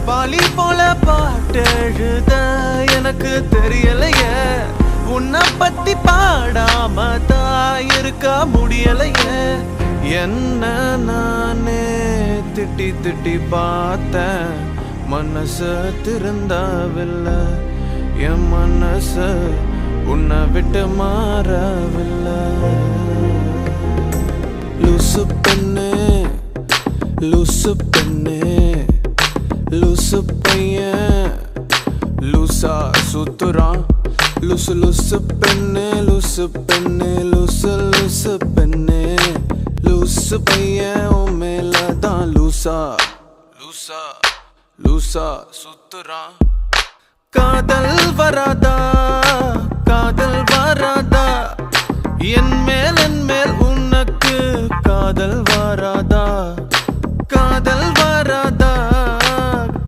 poly போல பாட்டெழுத எனக்கு தெரியலையே உன்னை பத்தி பாடாம தான் இருக்க முடியலையே என்ன நானே திட்டி திட்டி பார்த்தேன் மனச திருந்தவில்லை என் மனச உன்னை விட்டு மாறவில்லை லூசு பெண்ணே லூசு பெண்ணே லூசு பையன் லூசா சுத்துறான் லூசு லூசு பெண்ணே லூசு பெண்ணே லூசு லூசு பெண்ணே லூசு பையன் உன் மேலதான் லூசா லூசா லூசா சுத்துறான் காதல் வராதா காதல் வராதா என் மேல் உனக்கு காதல் வராதா காதல்